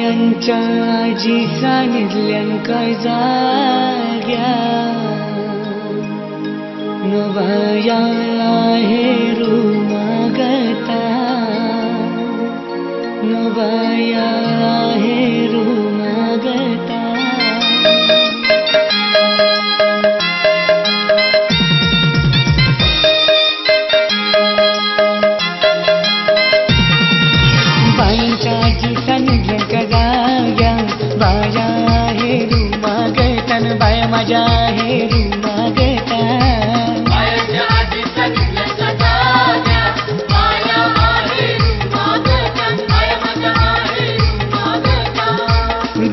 बायांच्या आजी सांगितल्यांक जाग्या नवाया हेरू मागता नवाया हेरू मागता बायांच्या आजी सांगितल्यांक जाग्या बाया हेरू मागता बाया माझ्या हेरू मागता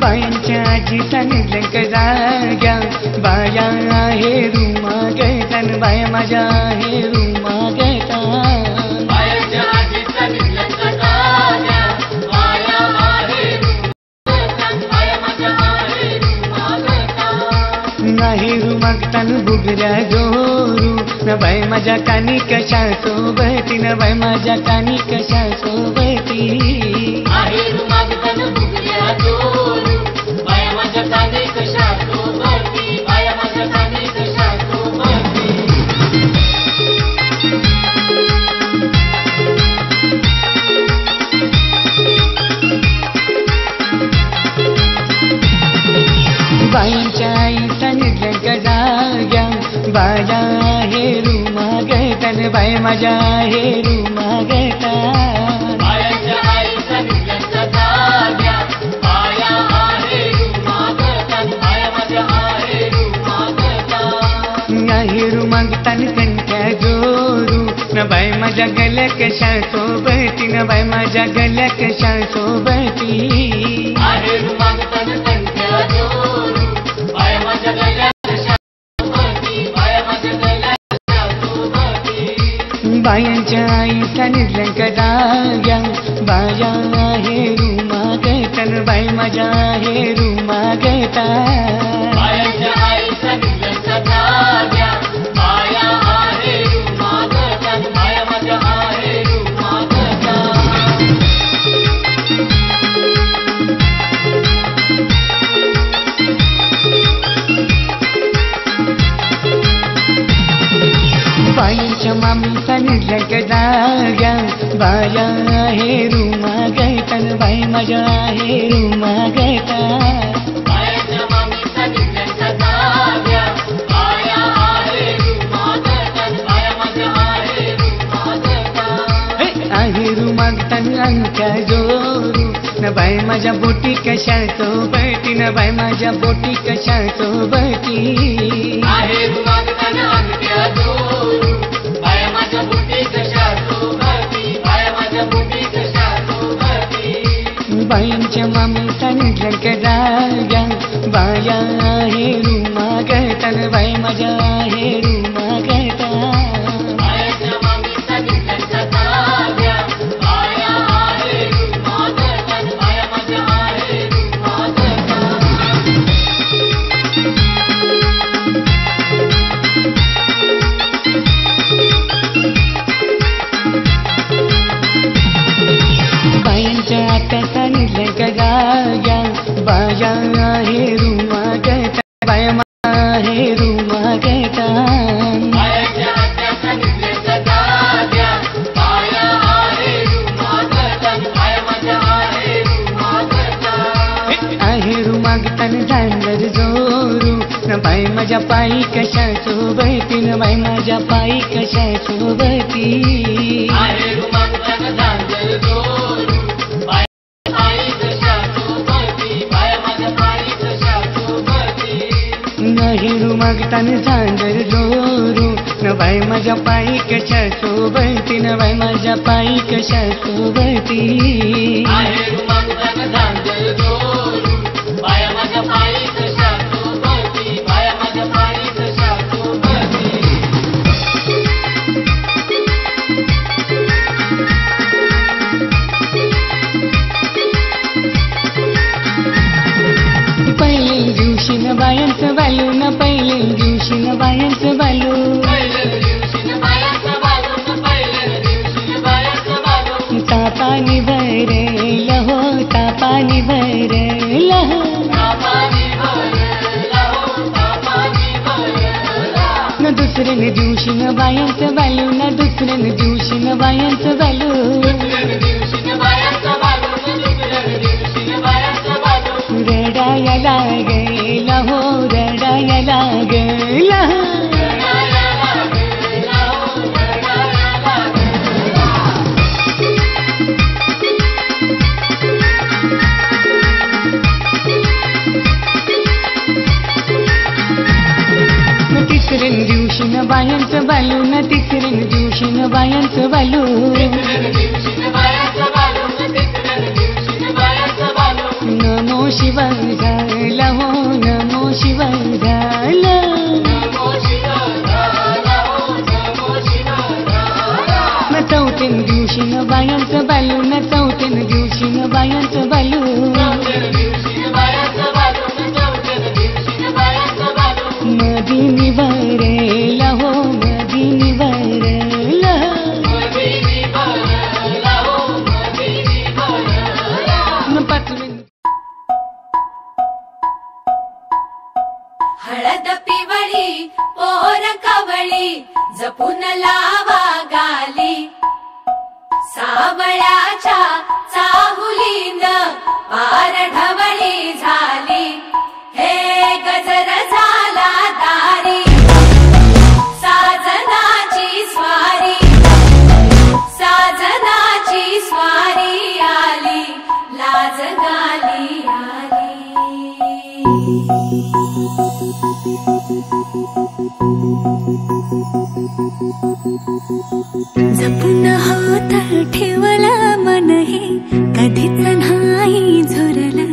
बायांच्या आजी सांगितल्यांक जाग्या बाया हेरू मागता बाया माझ्या हेरू मागता हेरू मागतान बुगऱ्या जोरू न बाय माझ्या कानी कशा सोबती न बाय माझ्या कानी कशा सोबती हेरू मागतान बुगऱ्या जोरू बाय माझ्या कानी कशा सोबती बाय माझ्या कानी कशा सोबती बायांच्या आई सांगितल्यांक जाग्या बाया हेरू मागता बाय माझ्या हेरू मागता बायांच्या आई सांगितल्यांक जाग्या बाया हेरू मागता बाय माझ्या हेरू मागता हेरू मागतान कंठ्या जोरू न बाय माझ्या गल्या कशा सोबती न बाय माझ्या गल्या कशा सोबती हेरू मागतान कंठ्या जोरू बाय माझ्या गल्या कशा सोबती बाय माझ्या गल्या कशा सोबती बायांच्या आई सांगितल्यांक जाग्या बाया हेरू मागता बाय माझ्या हेरू मागता बायांच्या आई सांगितल्यांक जाग्या बाया हेरू मागता बाय माझ्या हेरू मागता बायांच्या मामी सांगितल्यांक जाग्या बाया हेरू मागता बाय माझ्या हेरू मागता बायांच्या मामी सांगितल्यांक जाग्या बाया हेरू मागता बाय माझ्या हेरू मागता हेरू मागतान अंगठ्या जोरू न बाय माझ्या बोटी कशा सोबती न बाय माझ्या बोटी कशा सोबती हेरू मागतान अंगठ्या जोरू बाय माझ्या बोटी कशा सोबती बाय माझ्या बोटी कशा सोबती बायांच्या मामी सांगितल्यांक जाग्या बाया हेरू मागता बाय माझ्या हेरू मागता बायांच्या मामी सांगितल्यांक जाग्या बाया हेरू मागता बाय माझ्या हेरू मागता बायांच्या आत्या सांगितल्यांक जाग्या बाया हेरू मागता बाया हेरू मागता बायांच्या आत्या सांगितल्यांक जाग्या बाया हेरू मागता बाय माझ्या हेरू मागता हेरू मागतान झांजर जोरू न बाय माझ्या पायी कशा सोबती न बाय माझ्या पायी कशा सोबती हेरू मागतान झांजर जोरू बाय पायी कशा सोबती बाय माझ्या पायी कशा सोबती हेरू मागतान झांजर जोरू न बाय माझ्या पायी कशा सोबती न बाय माझ्या पायी कशा सोबती हेरू मागतान झांजर जोरू बाय माझ्या पायी कशा सोबती बाय माझ्या पायी कशा सोबती पहिले दिवशी न बायांचं बालू न पहिले दिवशी न बायांचं बालू तापानी भरेल हो तापानी दिवशी न बायांचं बालू ना दुसऱ्या दिवशी न बायांचं बालू रडाया लागेला हो रडाया लागेला तिसऱ्या दिवशी न बायांचं बालू ना तिसऱ्या दिवशी न बायांचं बालू नमो शिवाय झाला हो नमो शिवाय झाला न चौथ्या दिवशी न बायांचं बालू न चौथ्या दिवशी न बायांचं बालू मधी निवारेला हो मधी निवारेला न पाचवे हळद पिवळी पोर कवळी जपून लावा गाली सावळ्याच्या चाहुलीन पार ढवळी झाली हे गजर झाला दारी साजनाची स्वारी आली लाज गाली जपून होत ठेवला मन हे कधीच नाही झुरला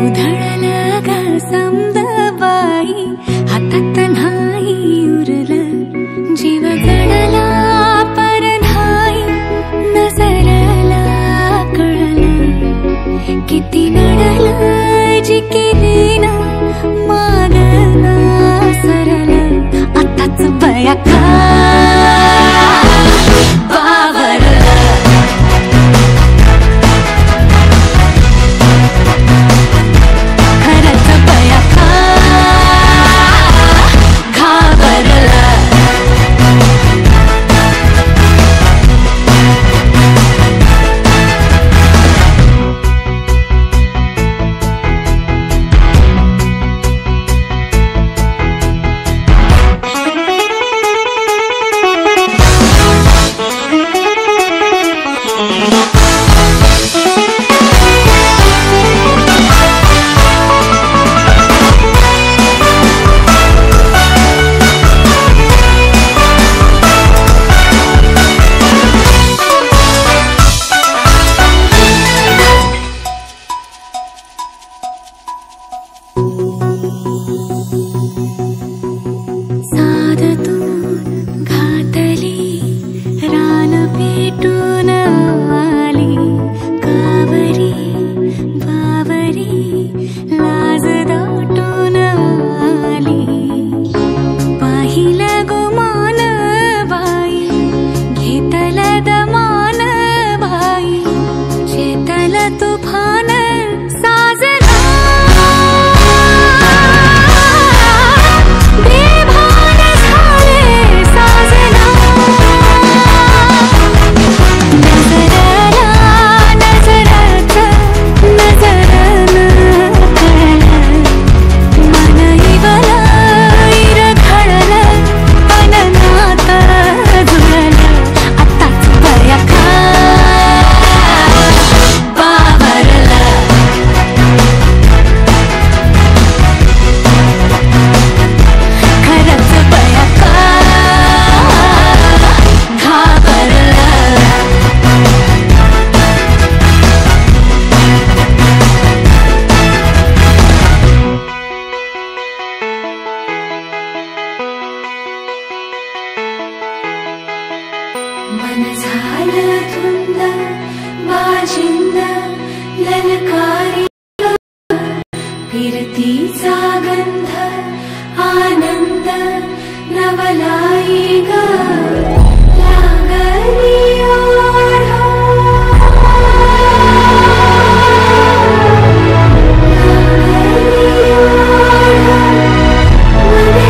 उधळला गा समद बाई हातात नाही उरला जीव जडला पर नाही नजरला कळला किती नडला जी केली ना मागना सरला आताच बया का मन झालं धुंद वाजिंद ललकारी फिरतीचा गंध आनंद नवलाई ग लागली ओढा लागली ओढा मन हे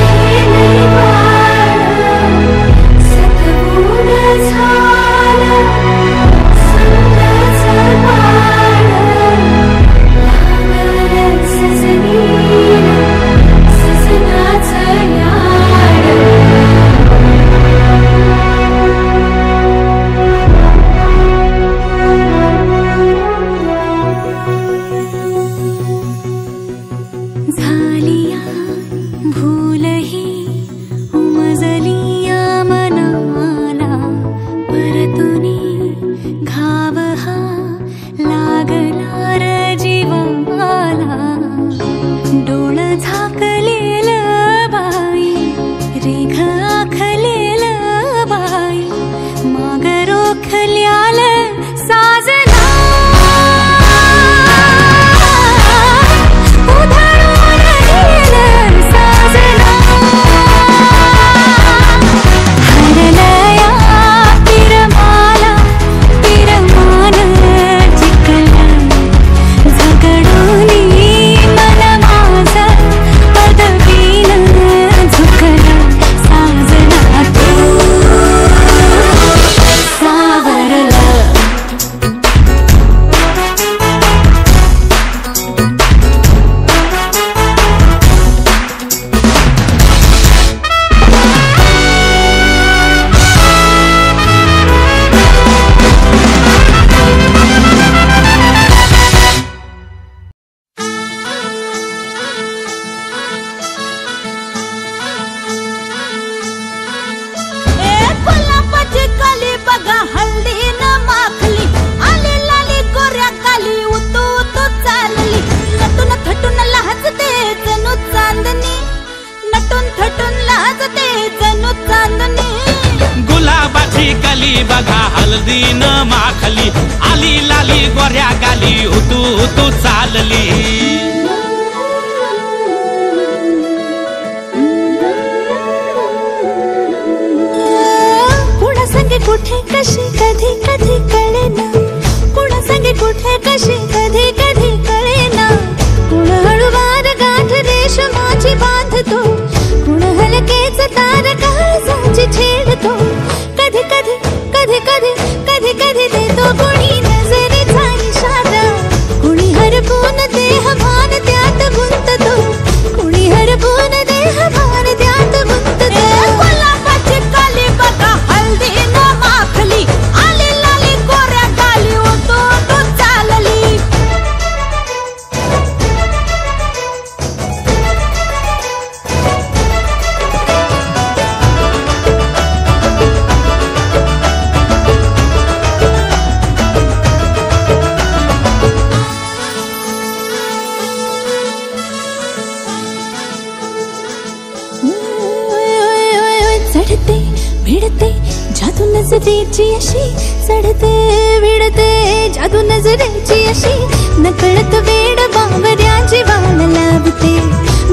चांदणी गुलाबाची कली बघा हळदीन माखली आली लाली गोऱ्या गाली उतू उतू चालली कुणा संगे कुठे कशी कधी कधी कळेना कुणा संगे कुठे कशी कधी कधी कळेना कुण हळूवार गाठ रेशमाची बांधतो कुण हलकेच तार काळजाची छेडतो कधी कधी कधी कधी कधी कधी देतो कुणी नजरेचा इशारा कुणी हरपून देह भान त्यात गुंततो कुणी हरपून देह भान त्यात गुंततो गुलाबाची काली बघा हल्दी न माखली आली लाली गोऱ्या गाली उतू उतू चालली चढते भिडते जादू नजरेची अशी चढते भिडते जादू नजरेची अशी नकळत वेड बावऱ्याची वाल लावते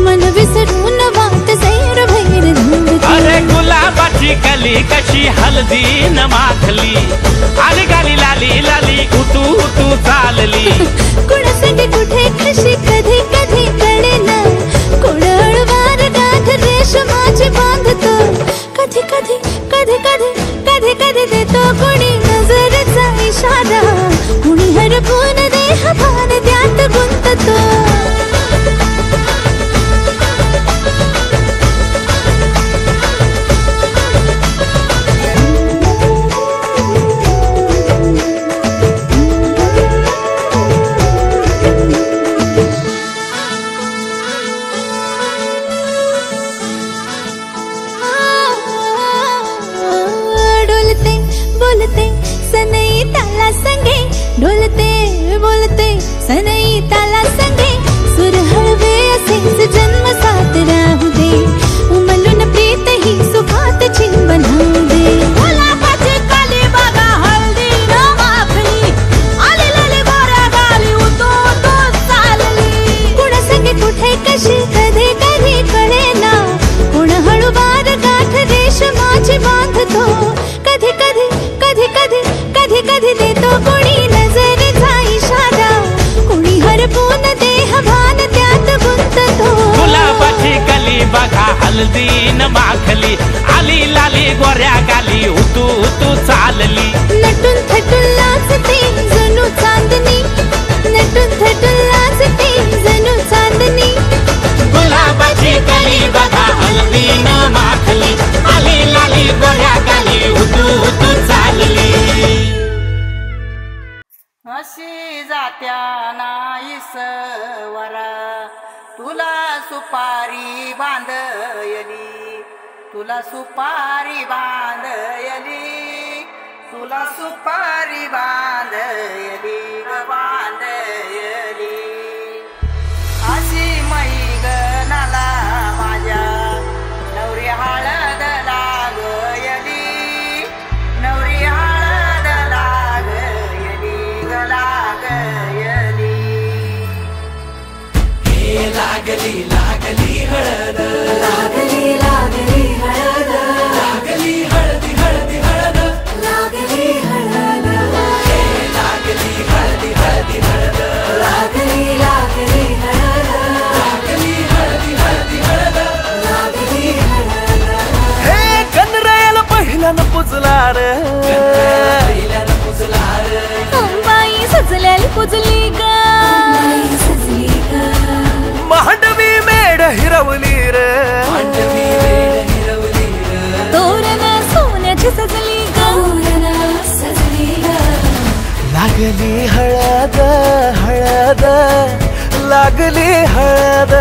मन विसरून वाट सैर भैर धुवते अरे गुलाबाची कली कशी हळदीन माखली आली गाली लाली लाली उतू उतू चालली कुणासाठी कुठे कशी कधी कधी कळेना कुण हळूवार गाठ रेशमाची बांधतो कधी कधी कधी कधी कधी कधी देतो कुणी नजरेचा इशारा कुणी हरपून देह भान त्यात गुंततो डोलते बोलते सनई ताला संगे डोलते बोलते सनई ताला संगे सुर हळवे असेच जन्म साथ राहू दे उमलून प्रीत ही सुखात चिंबन होऊ दे गुलाबाची काली बघा हळदी न माखली आली लाली गोऱ्या गाली उतू उतू चालली कुणा संगे कुठे कशी कधी कधी कळेना कुण हळूवार गाठ रेशमाची बांधतो कधी कधी कधी कधी कधी कधी देतो कुणी नजरेचा इशारा कुणी हरपून देह भान त्यात गुंततो गुलाबाची कली बघा हळदीन माखली आली लाली गोऱ्या गाली उतू उतू चालली नटून थटून लाजते जणू चांदणी नटून थटून लाजते जणू चांदणी गुलाबाची कली बघा हळदीन माखली आली लाली गोऱ्या गाली उतू उतू चालली अशी जात्या नाईसवरा तुला सुपारी बांधयली तुला सुपारी बांधयली तुला सुपारी बांधयली ग बांधयली अशी मैगनाला माझ्या नवरी हळद लागयली नवरी हळद लागयली ग लागयली हे लागली लागली हळद लागली लागली हळद लागली हळदी हळदी हळद लागली हळद हे लागली हळदी हळदी हळद लागली लागली हळद लागली हळदी हळदी हळद लागली हळद हे कनरायाला पहिल्यानं पुजला रे पहिल्यानं पुजला रे अंबाई सजल्याली पुजली ग बाई सजली ग मांडवी मेढ हिरवली रे मांडवी वेळ हिरवली रे तोरण सोन्याची सजली ग तोरण सजली ग लागली हळद हळद लागली हळद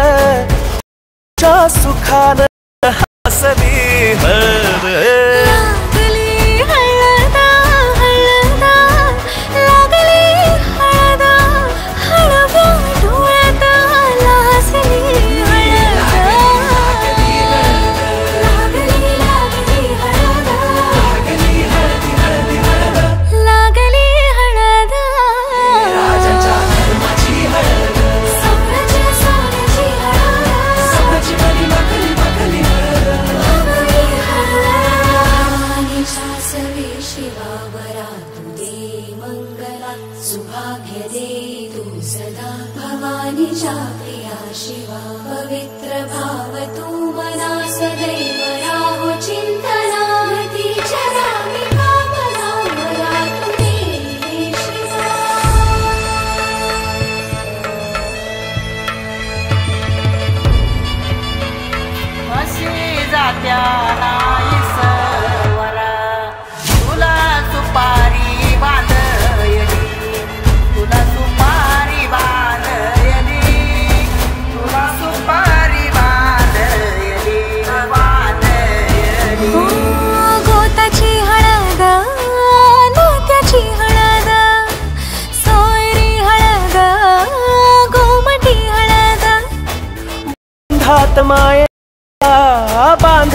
च्या सुखान हसली हळद लागली हळद हळद लागली हळद हळव्या डोळ्यात लाजली हळद लागली लागली हळद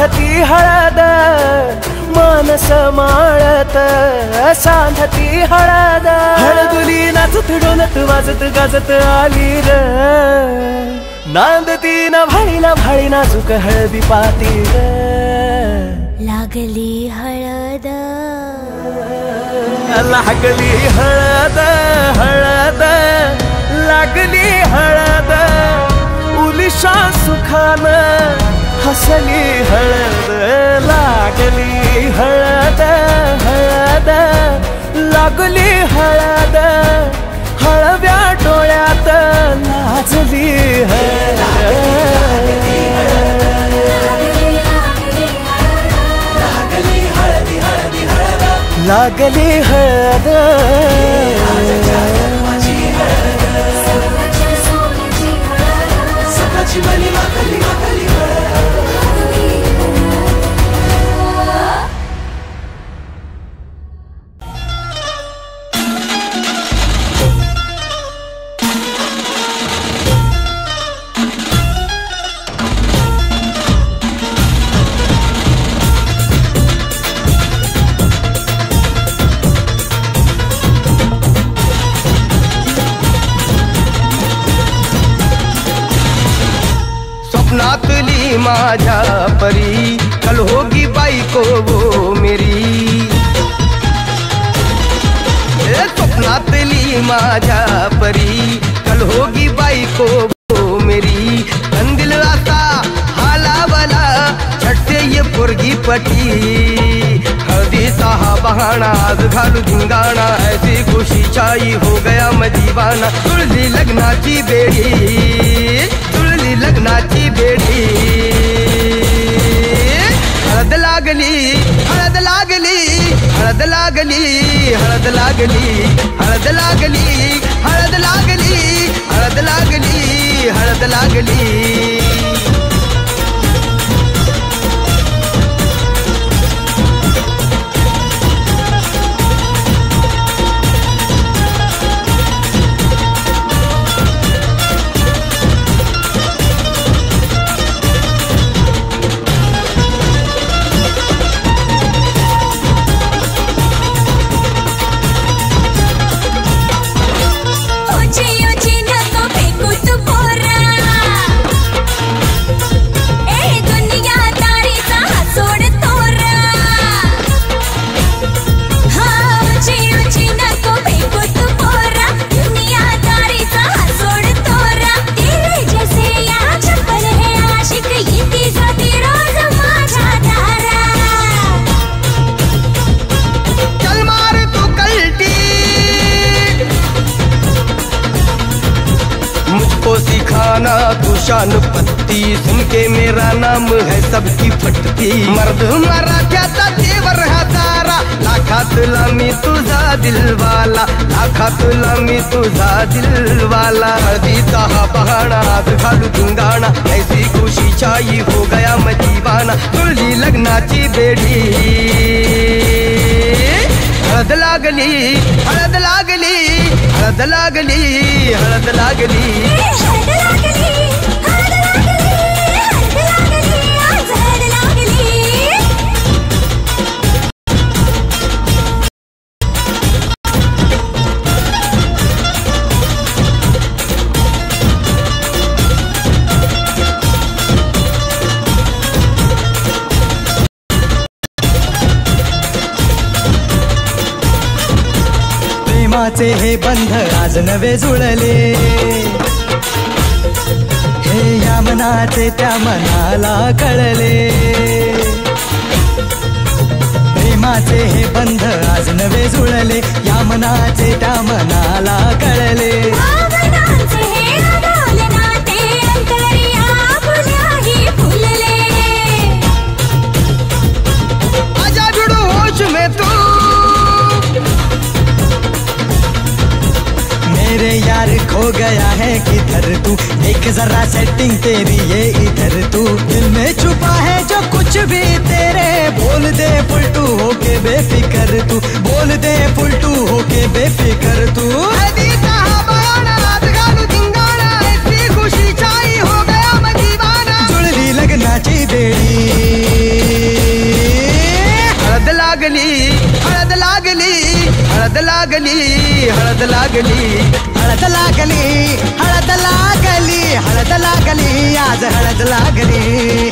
सांधती हळद मानस माळत सांधती हळद हळदुली नाचत डोलत वाजत गाजत आली र नांदती न भाळी नाजूक हळदी पातीर लागली हळद लागली हळद हळद लागली हळद उलिशा सुखान हसली हळद लागली हळद हळद लागली हळद हळव्या डोळ्यात लाजली हळद लागली हळद स्वप्नातली माझ्या परी कल होगी बायको वो मेरी स्वप्नातली माझ्या परी कल होगी बायको वो मेरी कंदिल राता हालावला छट्टे ये पोरगी पटी हळदीचा हा बहाना आज घालू धिंगाणा ऐसी खुशी छाई हो गया मैं दीवाना तुळली लग्नाची बेडी लग्नाची बेडी हळद लागली हळद लागली हळद लागली हळद लागली हळद लागली हळद लागली हळद लागली हळद लागली सिखाना तू शान पत्ती सुन के मेरा नाम है सबकी फटती मर्द मराठ्याचा देवर हजारा लाखात लामी तुझा दिलवाला लाखात लामी तुझा दिलवाला हळदीचा हा बहाना आज घालू धिंगाणा ऐसी खुशी छाई हो गया मैं दीवाना तुळली लग्नाची बेडी हळद लागली हळद लागली हळद लागली हळद लागली प्रेमाचे हे बंध आज नवे जुळले हे या मनाचे त्या मनाला कळले प्रेमाचे हे बंध आज नवे जुळले या मनाचे त्या मनाला कळले आजा जुड़ो होश में तू मेरे यार खो गया है किधर तू देख जरा सेटिंग तेरी ये इधर तू दिल में छुपा है जो कुछ भी तेरे बोल दे फुलटू होके बेफिकर तू बोल दे फुलटू होके बेफिकर तू जुळली लग्नाची बेडी लागली हळद लागली हळद लागली हळद लागली हळद लागली हळद लागली हळद लागली आज हळद लागली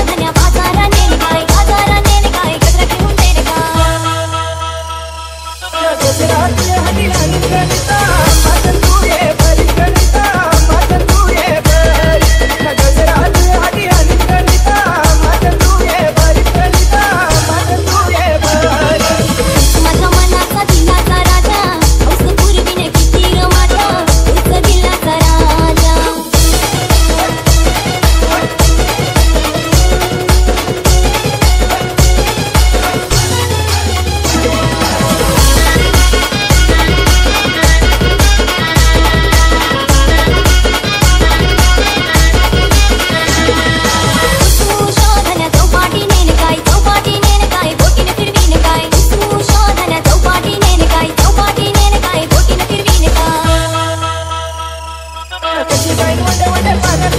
धन्यवाद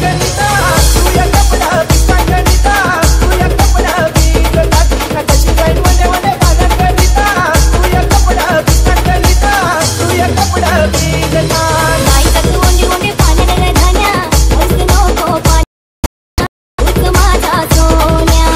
गणिता तू या कपडा बिका गणिता तू या कपडा बिका टाकी कशी जाईन वने वने बागा गणिता तू या कपडा बिका गणिता तू या कपडा बिका नाही तक ओंडी ओंडी पाण्याने धान्या ऐसे नको पाण्या तूच माझा सोन्या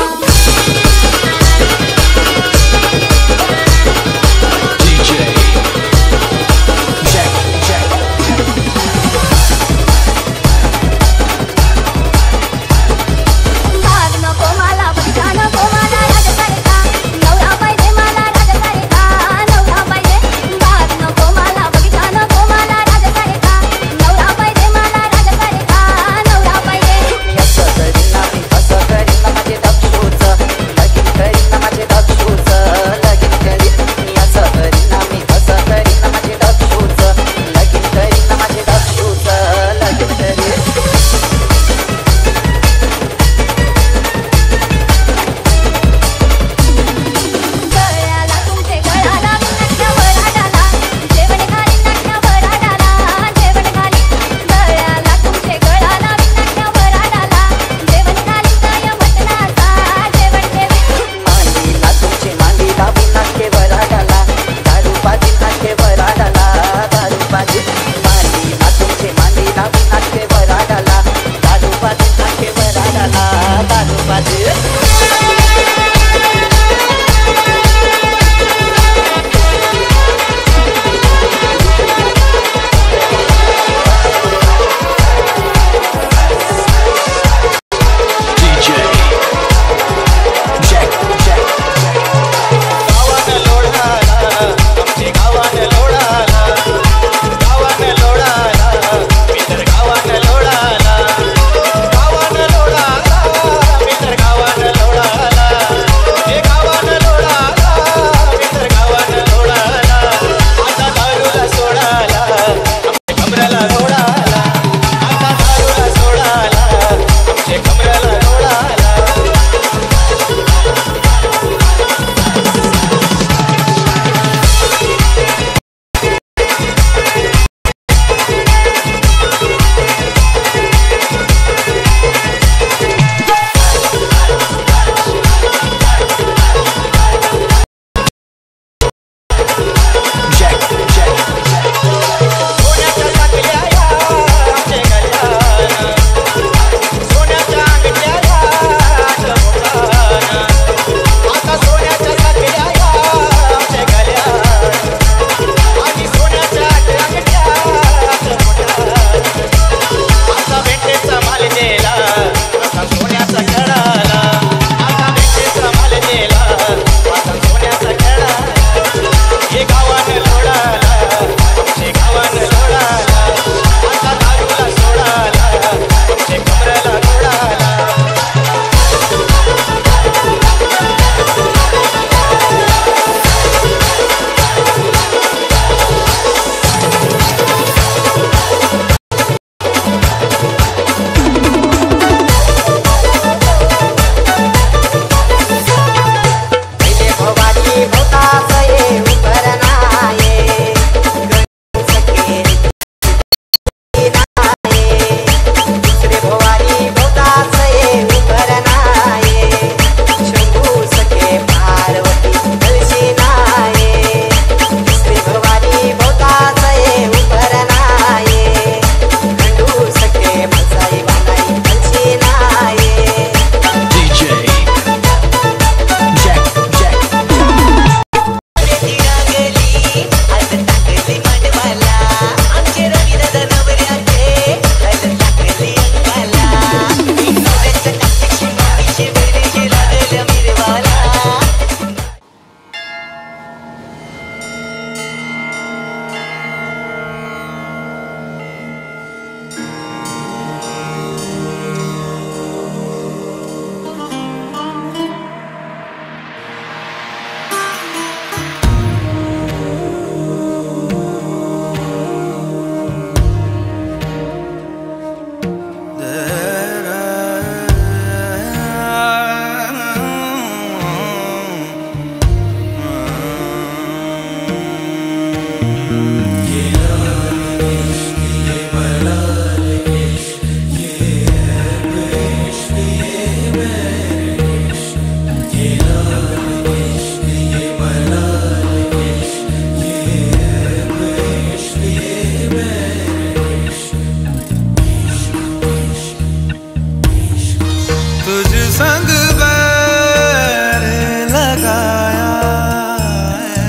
संग बैर लगाया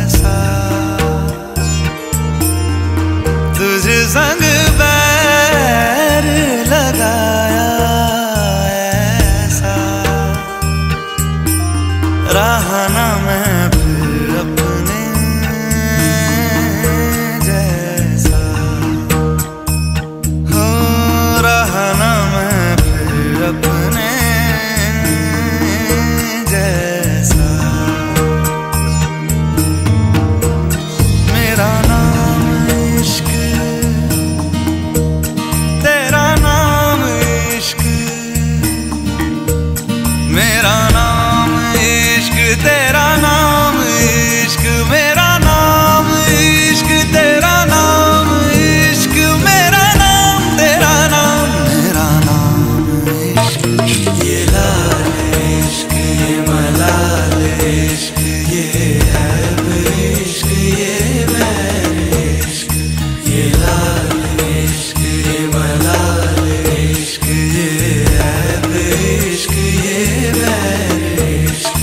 ऐसा, तुझ संग बैर लगाया ऐसा, रहा ना मैं फिर अपने जैसा, हो रहा ना मैं फिर अपने जैसा। मेरा नाम इश्क, तेरा नाम इश्क, मेरा नाम इश्क, तेरा नाम इश्क, मेरा नाम इश्क, तेरा नाम इश्क, मेरा नाम तेरा नाम, मेरा नाम इश्क। ये लाल इश्क, ये मलाल इश्क, ये ऐब इश्क, ये बैर इश्क, ये लाल इश्क, ये मलाल इश्क, ये ऐब इश्क, ये बैर इश्क।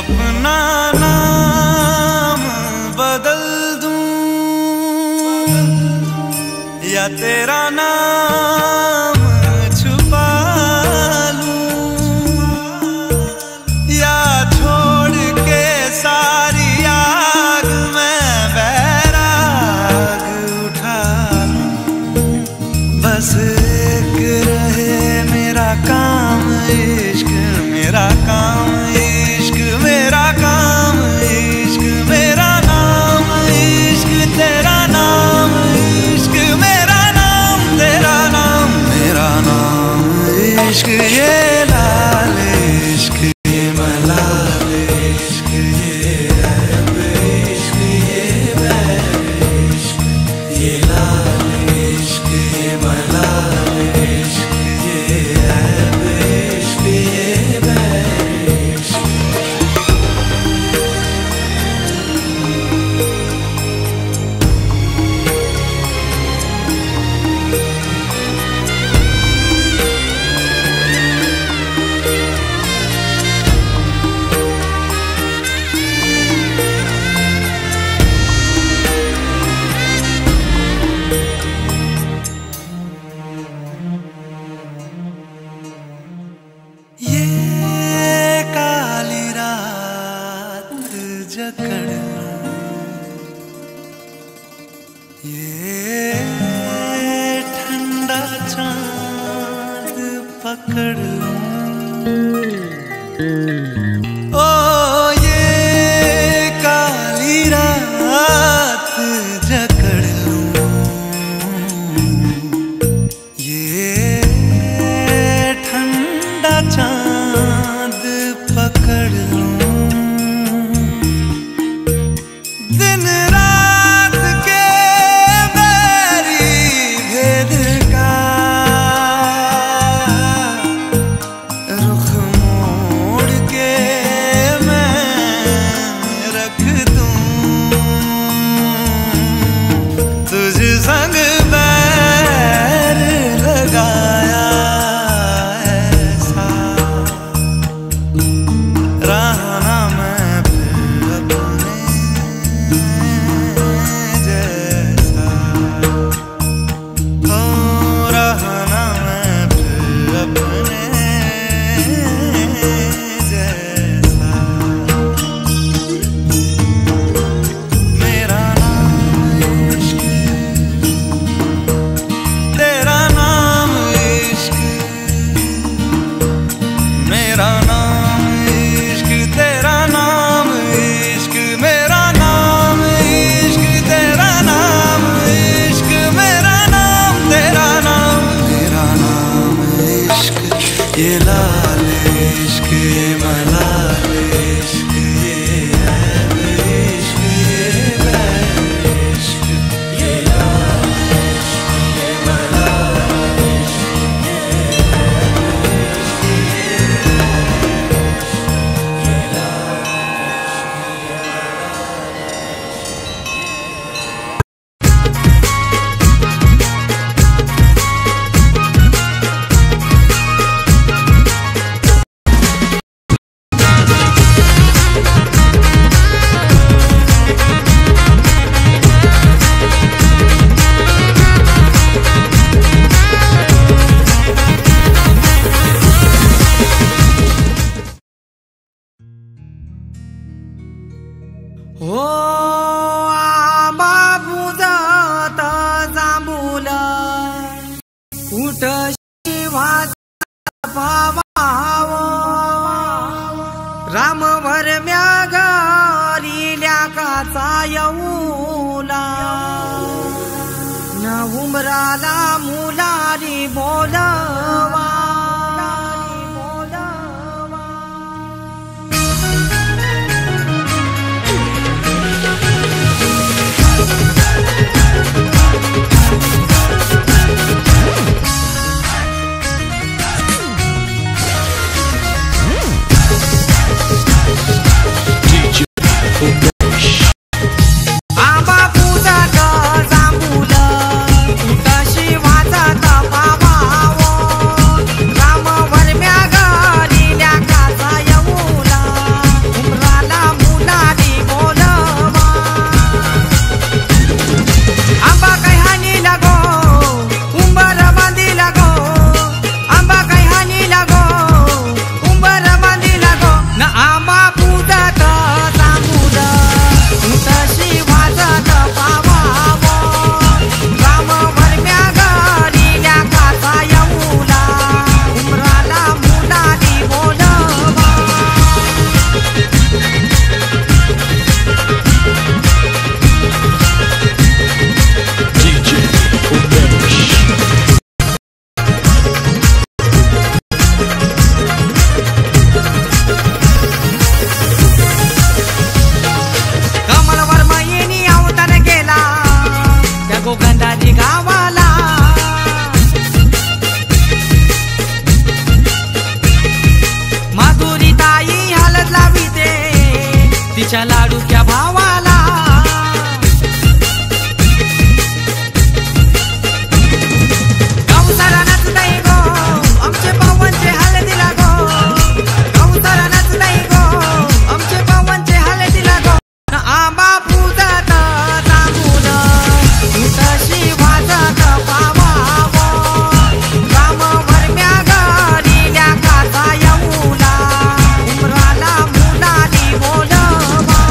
अपना नाम बदल दूं या तेरा नाम छुपा लूं, या छोड़ के सारी आग में बैराग उठा लूं, बस एक रहे मेरा काम इश्क, मेरा काम इश्क, मेरा काम इश्क, मेरा नाम इश्क, तेरा नाम इश्क, मेरा नाम तेरा नाम, मेरा नाम इश्क। ये लाल इश्क, ये मलाल इश्क, ये ऐब इश्क, ये बैर इश्क, ये लाल इश्क, ये मलाल इश्क, ये ऐब इश्क, ये बैर इश्क। ये काली रात जकड़ लूं, ये ठंडा चांद पकड़ लूं, ओ ये काली रात जकड़ लूं, ये ठंडा चांद पकड़ लूं, दिन रात के बैरी भेद का रुख मोड़ के मैं रख दूं, तुझ संग बैर लगाया ऐसा, रहा हो आंबा बुजत जांभूल उठ शिवाचा पावाव राम भरम्या घरील्या काचा येऊला न उमराला मुलारी बोलवा आंबा पूजात जांभूल उठ शिवाचा तपावाव राम भरम्या घरील्या काचा येऊला उमराला मुलारी बोलवा आंबा काय हानी लागो उंबर बांधी लागो आंबा काय हानी लागो उंबर बांधी लागो न आंबा पूजात जांभूल उठ शिवाचा तपावाव राम भरम्या घरील्या काचा येऊला उमराला मुलारी बोलवा कमलवर मयिनी अवतार गेला त्या गोगंधाजी गावाला माधुरी ताई हलत लाविते तिच्या लाडूच्या भावाला गौसाला नाचताई गो आमचे पावनचे हळदीला गो गौसाला नाचताई गो आमचे पावनचे हळदीला गो न आंबा पूजात जांभूल उठ शिवाचा तपावाव राम भरम्या घरील्या काचा येऊला उमराला मुलारी बोलवा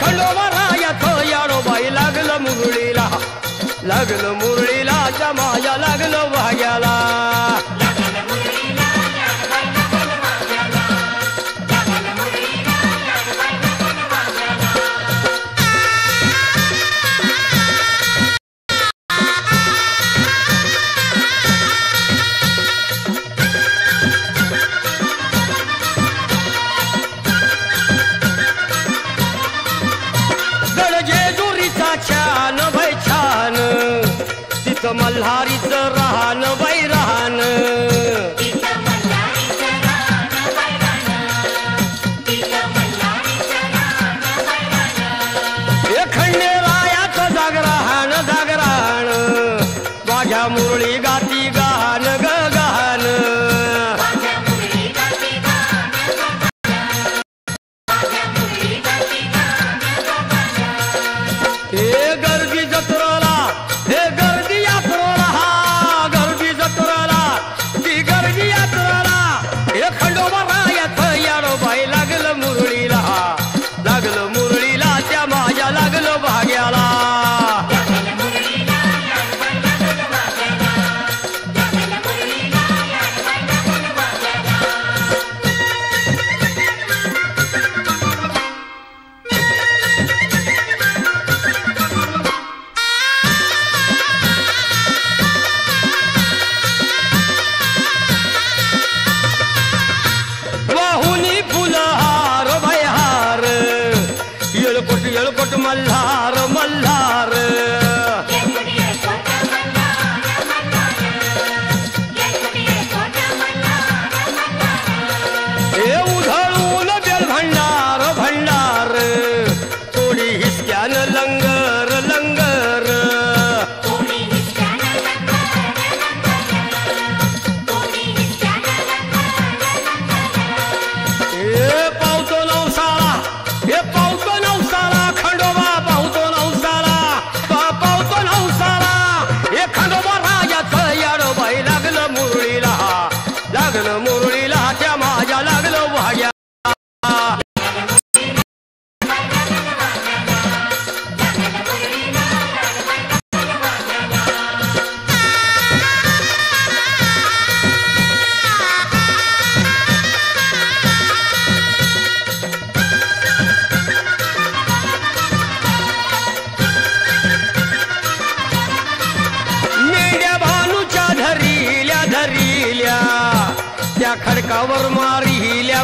खंडोबा रायाचं याडोबाई लागलं मुरळीला, लागलं मुरळीला जमाया लागलं भाग्याला. छान बाई छान तिथं मल्हारीचं राहण बाई राहण. खंडेरायाचं जागराहण जागराहण माझ्या मुरळी गाती गहाण ग गहाण. हे गर्दी जत्रेला, हे गर्दी यात्रेला, हा गर्दी जत्रेला, ती गर्दी यात्रेला. हे खंडोबा रायाचं याडोबाई लागलं मुरळीला, लागलं मुरळीला त्या माझ्या लागलं भाग्याला. येळकोट मल्हार मल्हार. हे उधळून बेल भंडार भंडार थोडी हिसक्यान लंगर लंगर. हे पावतो नवसाळा, हे पावतो नवसाळा खंडोबा पावतो नवसाळा, पावतो नवसाळा. हे खंडोबा राजाचं याडोबाई लागलं मुरळीला, लागलं मुरळीला त्या माझ्या लागलं भाग्या. धरिल्या त्या खडकावर मारिल्या